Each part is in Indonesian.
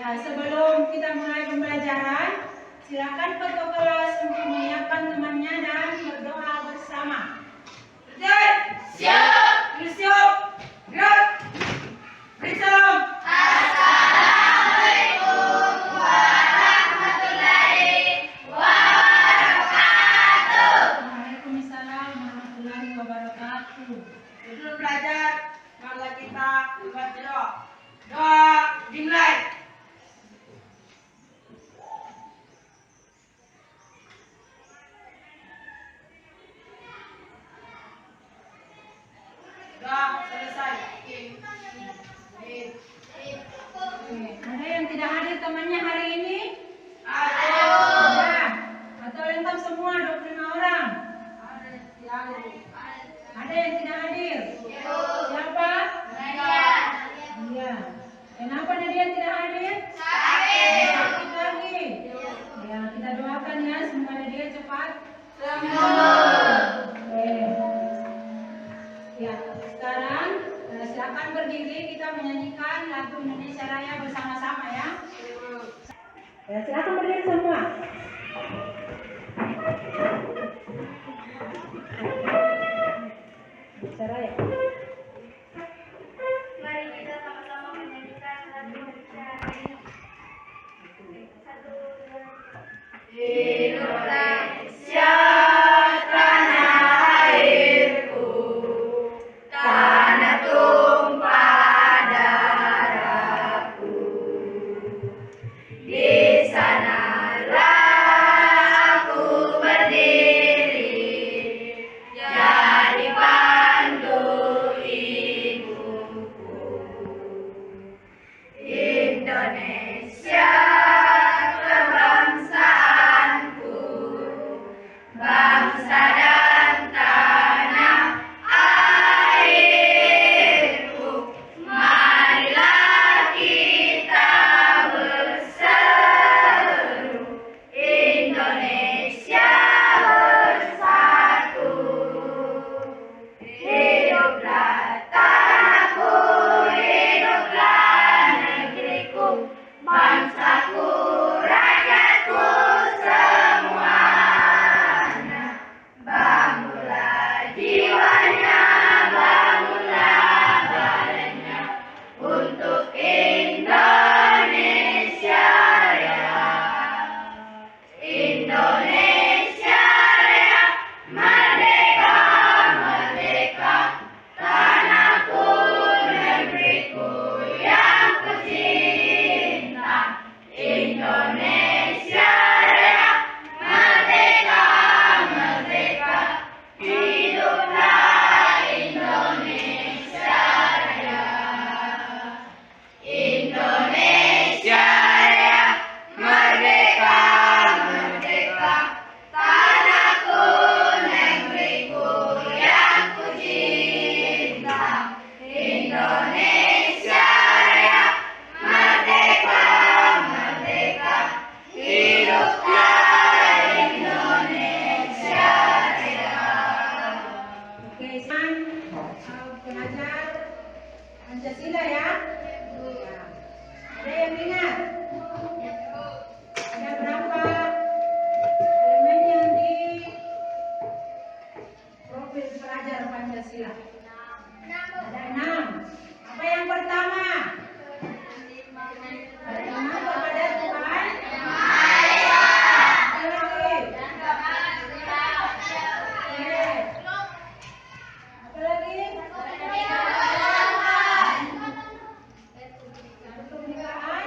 Ya, sebelum kita mulai pembelajaran, silakan ketua kelas untuk menyiapkan temannya dan berdoa bersama. Siap. Siap. Gerak. Beri salam. Assalamualaikum warahmatullahi wabarakatuh. Waalaikumsalam warahmatullahi wabarakatuh. Sebelum belajar, mari kita membaca doa. Doa dimulai. Doa selesai. Ada yang tidak hadir temannya hari ini? Ada. Atau lengkap semua 25 orang? Ada yang tidak hadir? Siapa? Iya. Kenapa Nadia tidak hadir? Sakit lagi. Ya, kita doakan ya semoga Nadia cepat sembuh. Ya, sekarang silakan berdiri, kita menyanyikan lagu Indonesia Raya bersama-sama ya. Ya, silakan berdiri semua. Indonesia Raya. Mari kita sama-sama menyanyikan lagu Indonesia Raya. 1, 2, 3. Indonesia tanah airku, tanah tumpah darahku. Di sanalah aku berdiri, jadi pandu ibuku. Indonesia kebangsaanku, bangsa dan tanah airku. Marilah kita berseru, Indonesia bersatu. Hiduplah tanahku, hiduplah negeriku, bangsaku, rakyatku semuanya. Bangunlah jiwanya, bangunlah badannya untuk Indonesia Raya. Indonesia Raya, merdeka, merdeka, tanahku, negeriku yang kucinta. Indonesia Raya, merdeka, merdeka, hiduplah Indonesia Raya. Indonesia Raya, merdeka, merdeka, tanahku, negeriku yang kucinta. Indonesia Raya, merdeka, merdeka, hiduplah Indonesia Raya. Oke, pengajar Pancasila ya. Ada yang ingat? Ada berapa elemen yang di profil pelajar Pancasila? Ada 6. Apa yang pertama? Pertama kepada Tuhan. Apa lagi? Apa lagi? Satu pernikahan.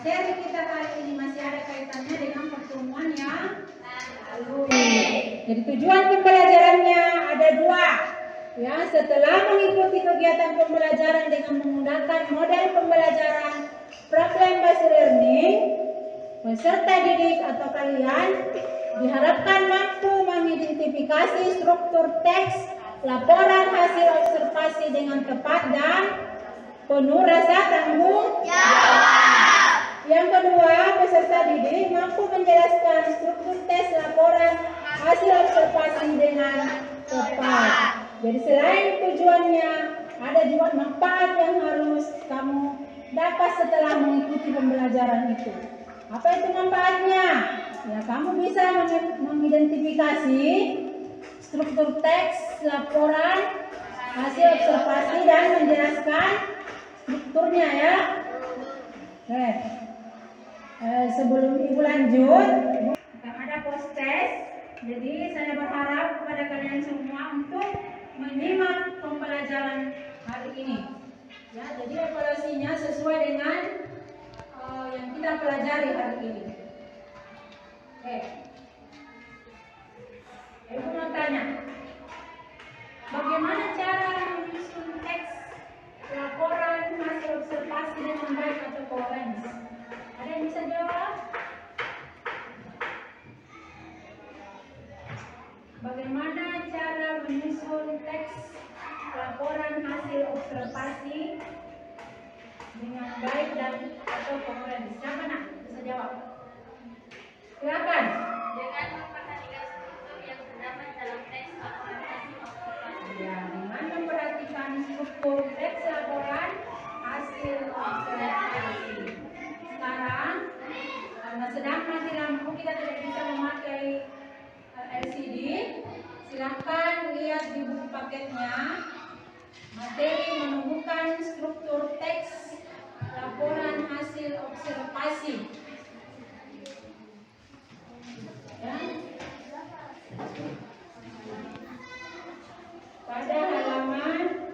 Seri kita kali ini masih ada kaitannya dengan pertemuan yang lalu. Jadi tujuan pembelajarannya ada dua. Ya, setelah mengikuti kegiatan pembelajaran dengan menggunakan model pembelajaran problem-based learning, peserta didik atau kalian diharapkan mampu mengidentifikasi struktur teks laporan hasil observasi dengan tepat dan penuh rasa tanggung jawab. Yang kedua, peserta didik mampu menjelaskan struktur tes laporan hasil observasi dengan tepat. Jadi selain tujuannya, ada juga manfaat yang harus kamu dapat setelah mengikuti pembelajaran itu. Apa itu manfaatnya? Ya, kamu bisa mengidentifikasi struktur teks laporan hasil observasi dan menjelaskan strukturnya ya. Sebelum ibu lanjut, ada post test. Jadi saya berharap kepada kalian semua untuk menyimak pembelajaran hari ini. Ya, jadi evaluasinya sesuai dengan yang kita pelajari hari ini. Oke. Ibu mau tanya, bagaimana cara menyusun teks laporan hasil observasi dengan baik atau koherens? Ada yang bisa jawab? Bagaimana cara menyusun teks laporan hasil observasi dengan baik dan atau koherens? Siapa nak bisa jawab? Silakan. Dengan memperhatikan struktur yang terdapat dalam teks laporan hasil observasi. Ya, dengan memperhatikan struktur teks laporan hasil observasi. Sekarang, karena sedang mati lampu, kita tidak bisa memakai LCD. Silakan lihat di buku paketnya materi menemukan struktur teks laporan hasil observasi. Ya. Pada halaman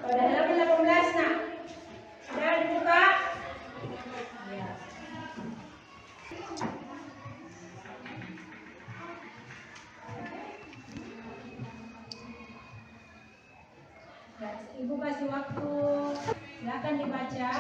pada halaman 18 nak. Sudah dibuka? Ya. Ya, Ibu kasih waktu. Silakan dibaca.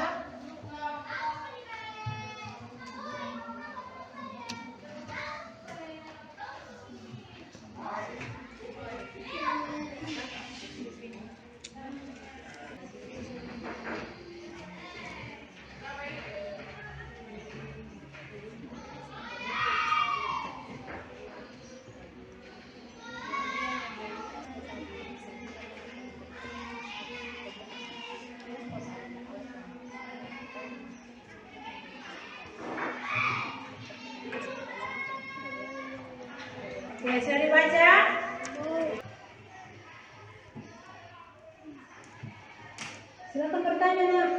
Oke, sudah dibaca? Silakan bertanya nak.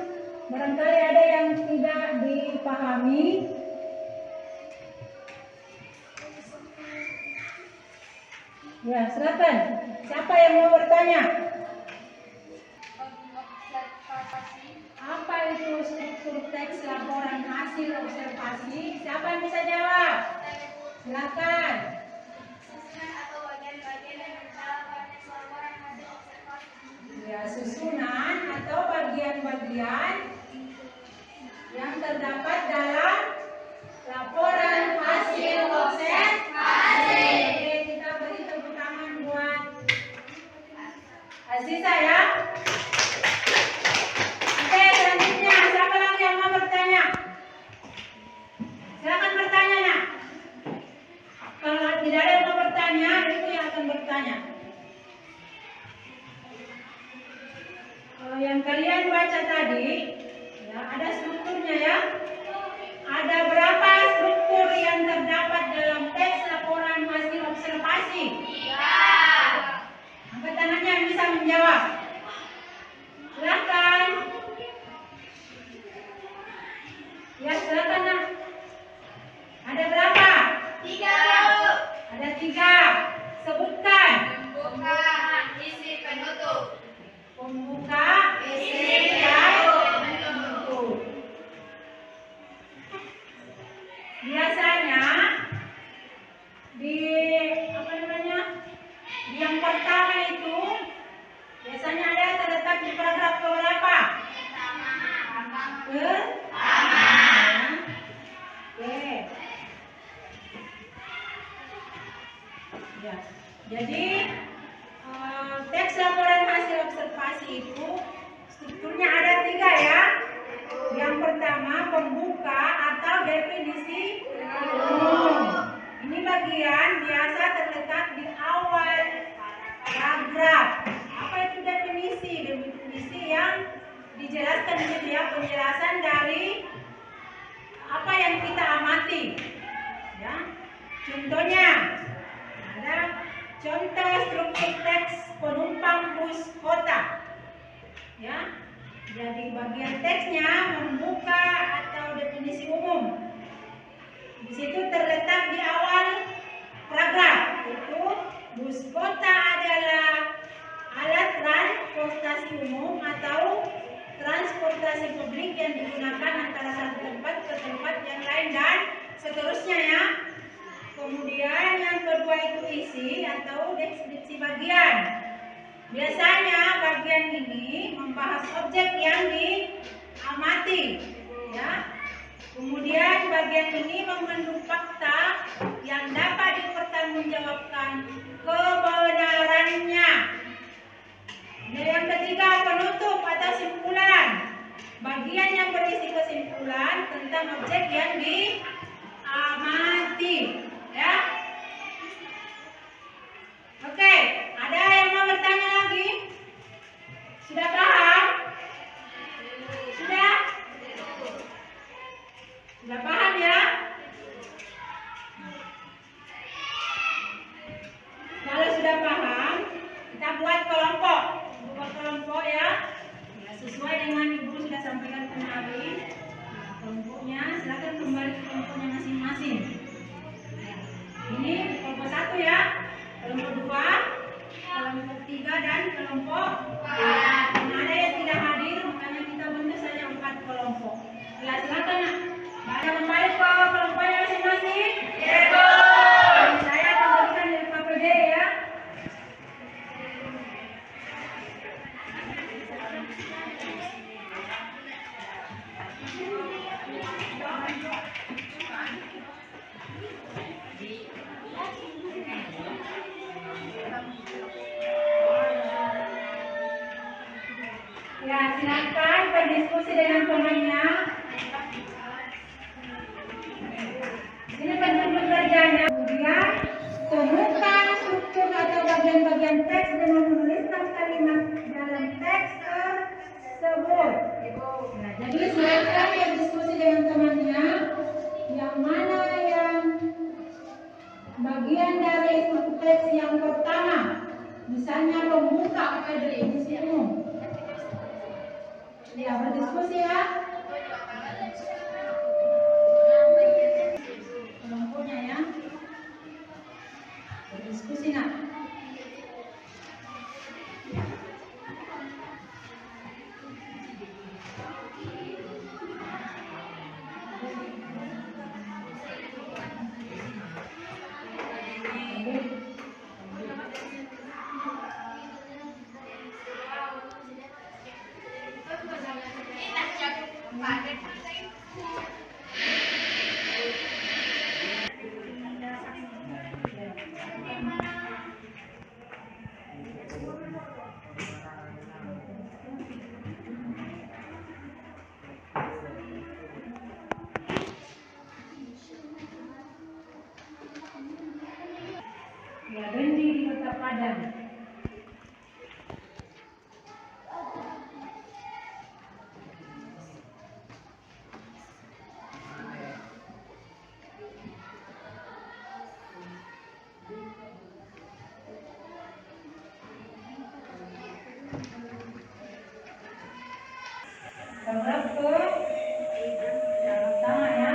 Barangkali ada yang tidak dipahami. Ya, silakan. Siapa yang mau bertanya? Observasi. Apa itu struktur teks laporan hasil observasi? Siapa yang bisa jawab? Silakan. Susunan atau bagian-bagian yang terdapat pada teks laporan hasil observasi. Ya, susunan atau bagian-bagian yang terdapat dalam laporan hasil observasi. Oke, kita beri tepuk tangan buat Aziza ya. Oke, selanjutnya siapa lagi yang mau bertanya? Silakan bertanya nak. Kalau tidak ada yang mau bertanya, itu yang akan bertanya. Yang kalian baca tadi, ya, ada strukturnya ya. Ada berapa struktur yang terdapat dalam teks laporan hasil observasi? Ya. Angkat tangannya yang bisa menjawab. Silakan. Ya, silakan nak. Ada berapa? 3. Ada 3. Sebutkan. Pembuka, isi, penutup. Ya. Jadi teks laporan hasil observasi itu strukturnya ada 3 ya. Yang pertama pembuka atau definisi umum. Ini bagian biasa terletak di awal paragraf. Apa itu definisi? Definisi yang dijelaskan di situ ya, penjelasan dari apa yang kita amati. Ya. Contohnya ada contoh struktur teks penumpang bus kota. Ya. Jadi bagian teksnya membuka atau definisi umum. Di situ terletak di awal paragraf itu bus kota adalah alat transportasi umum atau transportasi publik yang digunakan antara satu tempat ke tempat yang lain dan seterusnya ya. Kemudian yang kedua itu isi atau deskripsi bagian. Biasanya bagian ini membahas objek yang diamati ya. Kemudian bagian ini mengandung fakta yang dapat dipertanggungjawabkan kebenarannya. Dan yang ketiga penutup atau simpulan. Bagian yang berisi kesimpulan tentang objek yang diamati. Ya. Oke, ada yang mau bertanya lagi? Sudah paham? Sudah? Sudah paham ya? Kalau sudah paham, kita buat kelompok. Buat kelompok ya. Ya sesuai dengan Ibu sudah sampaikan kemarin. Kelompoknya silakan kembali ke kelompoknya masing-masing. Ini kelompok 1 ya. Kelompok 2, kelompok 3 dan kelompok 4. Nah, ada yang tidak hadir, makanya kita bentuk saja 4 kelompok. Ya, silakan. Ada kembali ke kelompoknya masing-masing? Yego. Saya akan berikan dari KPD ya. Ya, silakan berdiskusi dengan temannya. Ini bentuk kerjanya. Kemudian temukan struktur atau bagian-bagian teks dengan menuliskan kalimat dalam teks tersebut. Nah, jadi silakan berdiskusi dengan temannya. Yang mana yang bagian dari struktur teks yang pertama, misalnya pembuka atau definisi umum. Ya, berdiskusi ya. Kelompoknya ya. Berdiskusi nak. Ya, Bendi di Kota Padang. Paragraf ke yang pertama ya.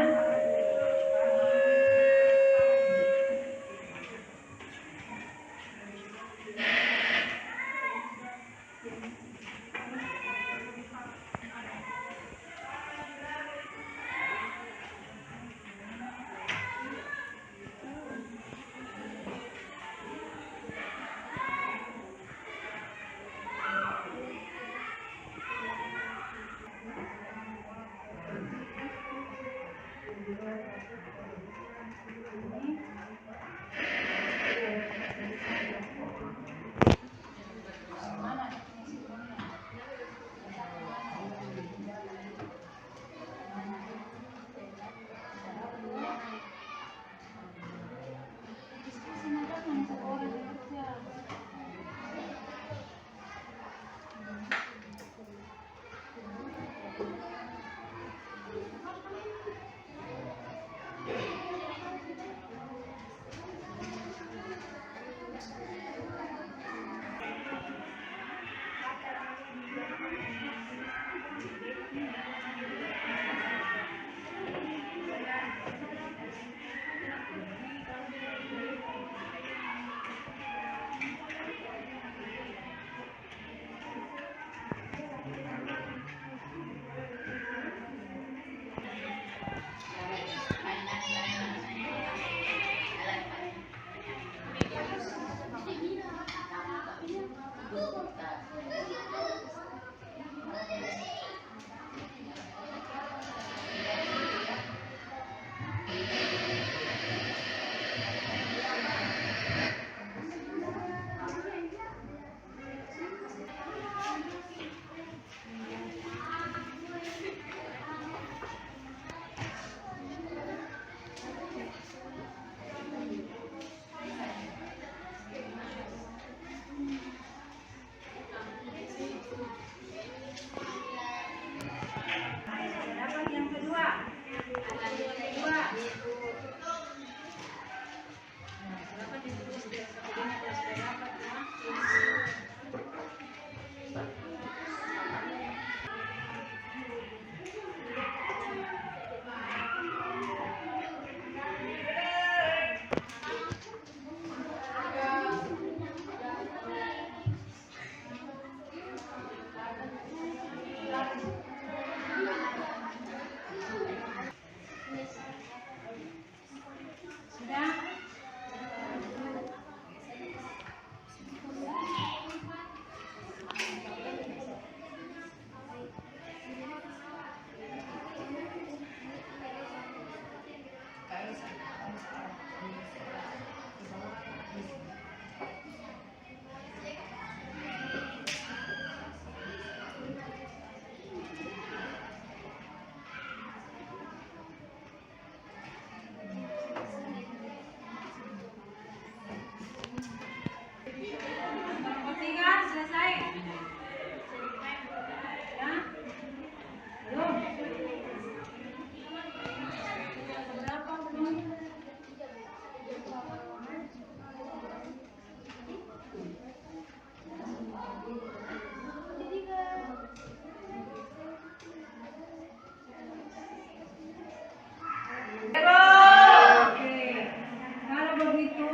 begitu,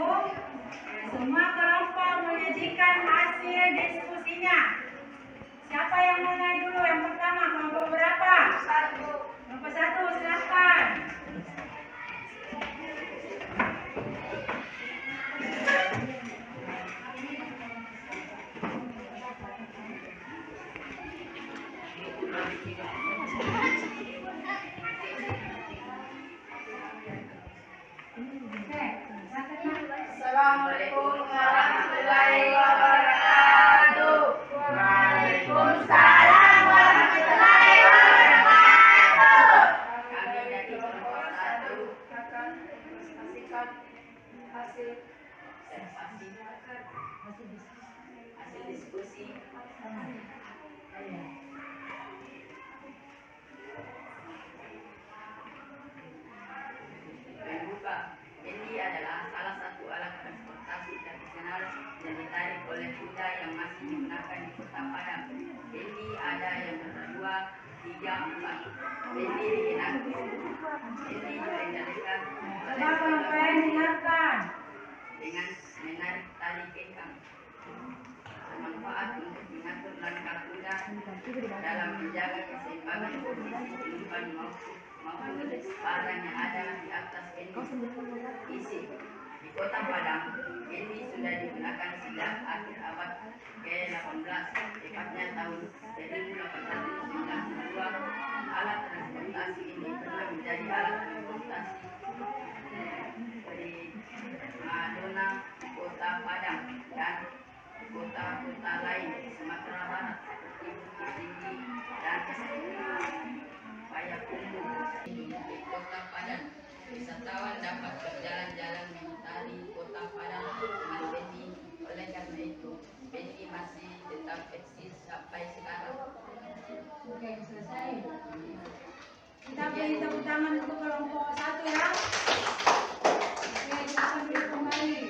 semua kelompok menyajikan hasil diskusinya. Siapa yang mau naik dulu? Yang pertama, kelompok berapa? Kelompok 1, silakan. Assalamualaikum warahmatullahi wabarakatuh. Waalaikumsalam warahmatullahi wabarakatuh. Kami dari kelompok 1 akan menyaksikan hasil diskusi. Membuka. Bendi adalah salah satu alat transportasi tradisional yang ditarik oleh kuda yang masih digunakan di Kota Padang. Bendi ada yang berdua, 3, 4. Bendi dikendalikan oleh dengan menarik tali kekang. Bermanfaat untuk mengatur langkah kuda dalam menjaga keseimbangan posisi penumpang maupun barang yang ada di atas bendi. Isi di Kota Padang, bendi sudah digunakan sejak akhir abad ke-18, tepatnya tahun 1892. Alat transportasi ini pernah menjadi alat transportasi primadona Kota Padang dan kota-kota lain di Sumatera Barat seperti Bukit Tinggi dan Payakumbuh. Di Kota Padang, wisatawan dapat berjalan-jalan mengitari Kota Padang dengan bendi. Oleh karena itu, bendi masih tetap eksis sampai sekarang. Oke, selesai. Kita beri tepuk tangan untuk kelompok 1 ya. Oke, silakan duduk kembali.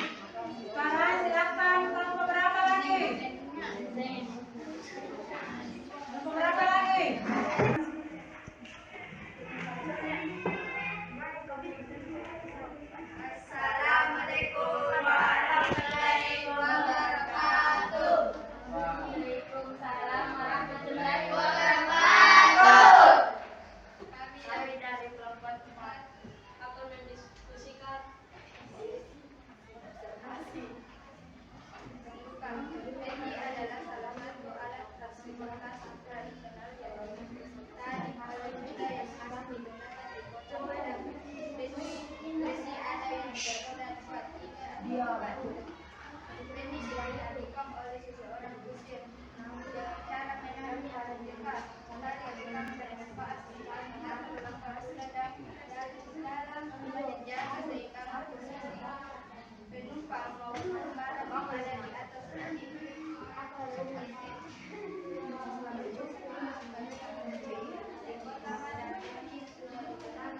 Sekarang silakan kelompok berapa lagi? Kelompok berapa lagi? Assalamualaikum warahmatullahi wabarakatuh. Waalaikumsalam warahmatullahi wabarakatuh. Kami dari kelompok 4 akan mendiskusikan observasi. Bendi adalah salah satu alat transportasi tradisional yang ditarik oleh kuda yang masih digunakan di Kota Padang. Besi ada yang berroda 4, 3, 4. Bendi dikendalikan oleh seseorang kusir dengan cara menarik tali kekang. Tali kekang bermanfaat untuk mengatur langkah kuda dalam menjaga keseimbangan posisi penumpang maupun barang yang ada di atas bendi. Di Kota Padang, bendi sudah digunakan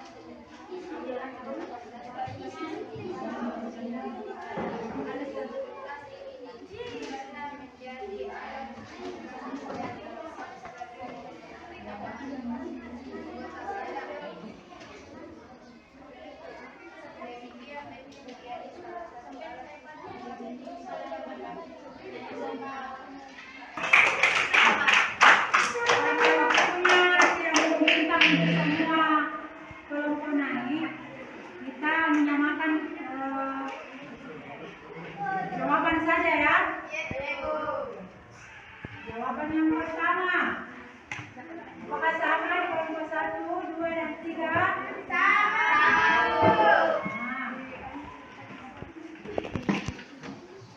sejak alat transportasi ini pernah menjadi alat transportasi demikian bendi menjadi salah satu alat Kelompok naik, kita menyamakan jawaban saja ya. Jawaban yang pertama, apakah sama di kelompok 1, 2, dan 3? Nah,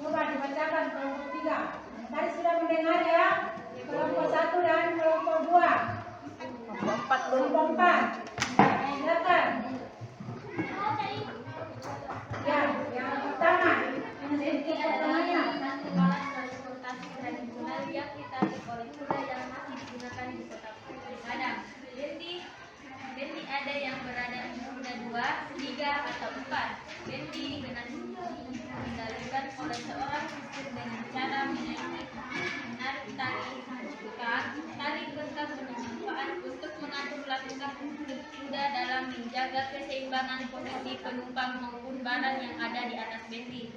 coba dibacakan kelompok 3. Tadi sudah mendengar ya, kelompok 1 dan kelompok 2. Kelompok 4. Silakan. Ya, yang pertama, Bendi adalah salah satu alat transportasi tradisional yang ditarik oleh kuda yang masih digunakan di Kota Padang. Bendi ada yang berada roda 2, 3, atau 4. Bendi dikendalikan oleh seorang kusir dengan cara menarik tali kekang. Tali kekang bermanfaat untuk mengatur langkah kuda dalam menjaga menjaga keseimbangan posisi penumpang maupun barang yang ada di atas benti.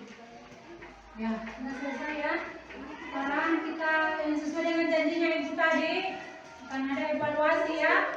Ya, sudah selesai ya. Sekarang kita yang sesuai dengan janjinya Ibu tadi akan ada evaluasi ya.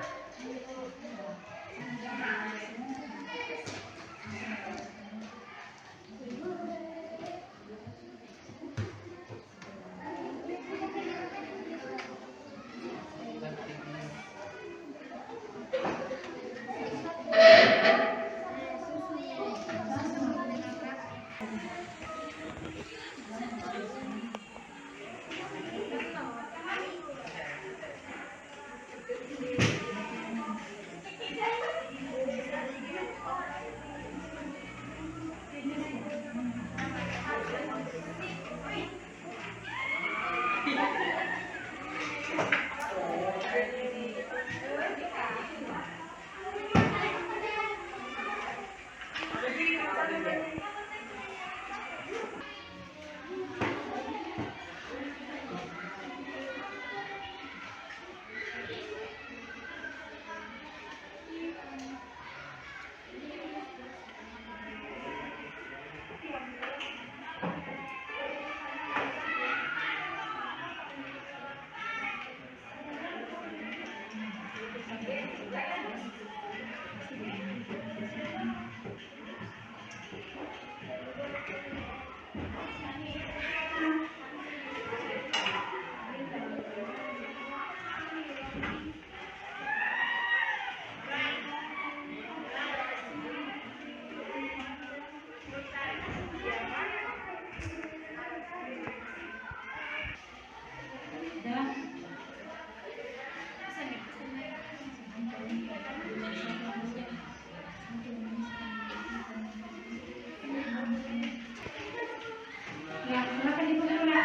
Ya, silakan Ibu dulu ya.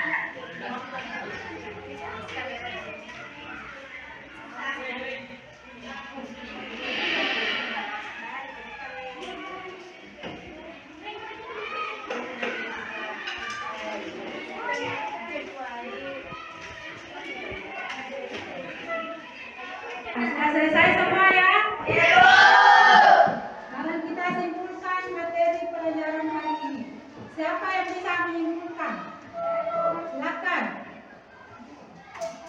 Sudah selesai semua ya? Sekarang kita simpulkan materi pelajaran hari ini. Siapa yang bisa menyimpulkan? Silakan.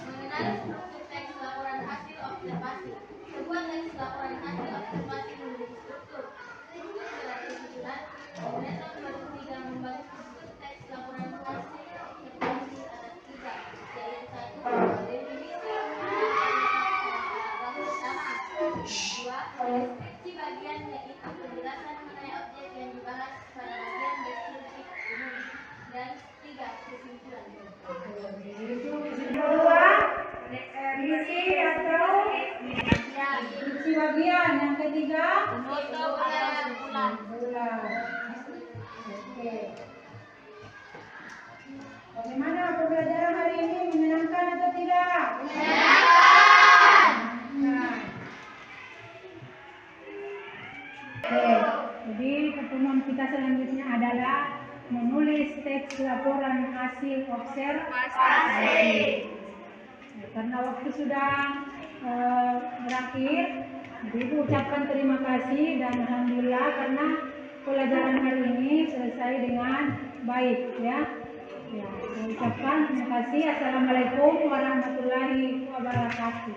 Mengenali struktur teks laporan hasil observasi. Sebuah teks laporan hasil observasi memiliki struktur berarti susunan. Kemudian tahun 2003 membangun struktur teks laporan hasil observasi atas 3, yaitu 1. Definisi paragraf pertama. 2. Deskripsi bagian, yaitu penjelasan mengenai objek yang dibahas pada bagian deskripsi umum. Dan 3. Kesimpulan. Kedua, isi atau isi bagian. Yang ketiga, Foto bulan. bulan. Oke. Bagaimana pembelajaran hari ini? Menyenangkan atau tidak? Menyenangkan. Oke. Jadi pertemuan kita selanjutnya adalah menulis teks laporan hasil observasi. Karena waktu sudah berakhir, jadi Ibu ucapkan terima kasih dan alhamdulillah karena pelajaran hari ini selesai dengan baik ya. Ya, saya ucapkan terima kasih. Assalamualaikum warahmatullahi wabarakatuh.